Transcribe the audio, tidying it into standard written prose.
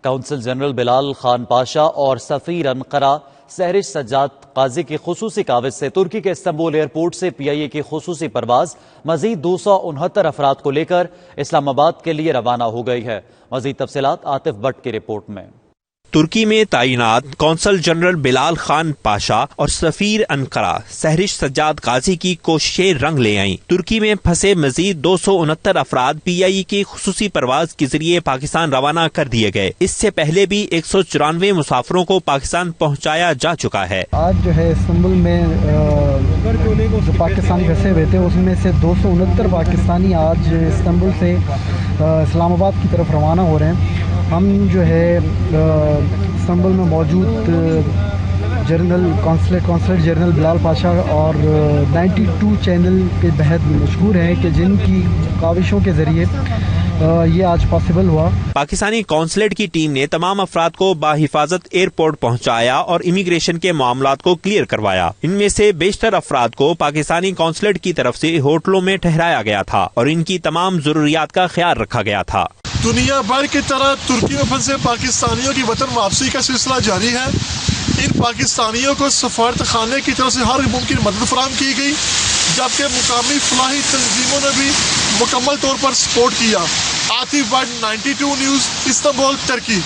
Council general بلال خان پاشا اور سفیر Ankara Sehrish Sajjad قاضی کی خصوصی کاوش سے ترکی کے استنبول ایئرپورٹ سے PIA کی خصوصی پرواز مزید 269 افراد کو لے کر اسلام آباد کے لیے روانہ ہو گئی ہے۔ مزید تفصیلات عاطف بٹ کی رپورٹ میں۔ ترکی میں تعینات کونسل جنرل بلال خان پاشا اور سفیر انقرہ سہرش سجاد قاضی کی کوششیں رنگ لے آئیں۔ ترکی میں پھنسے مزید 269 افراد PIA کی خصوصی پرواز کے ذریعے پاکستان روانہ کر دیے گئے۔ اس سے پہلے بھی 194 مسافروں کو پاکستان پہنچایا جا چکا ہے۔ آج جو ہے استنبول میں جو پاکستانی پھنسے ہوئے تھے اس میں سے 269 پاکستانی آج استنبول سے اسلام آباد کی طرف روانہ ہو رہے ہیں۔ ہم جو ہے استنبول میں موجود کونسلر جنرل بلال پاشا اور 92 چینل کے بہت مشہور ہیں کہ جن کی کاوشوں کے ذریعے یہ آج پاسبل ہوا۔ پاکستانی کونسلیٹ کی ٹیم نے تمام افراد کو باحفاظت ایئرپورٹ پہنچایا اور امیگریشن کے معاملات کو کلیئر کروایا۔ ان میں سے بیشتر افراد کو پاکستانی کونسلیٹ کی طرف سے ہوٹلوں میں ٹھہرایا گیا تھا اور ان کی تمام ضروریات کا خیال رکھا گیا تھا۔ دنیا بھر کی طرح ترکی میں پھنسے پاکستانیوں کی وطن واپسی کا سلسلہ جاری ہے۔ ان پاکستانیوں کو سفارت خانے کی طرف سے ہر ممکن مدد فراہم کی گئی، جبکہ مقامی فلاحی تنظیموں نے بھی مکمل طور پر سپورٹ کیا۔ عاطف بٹ 92 نیوز، استنبول، ترکی۔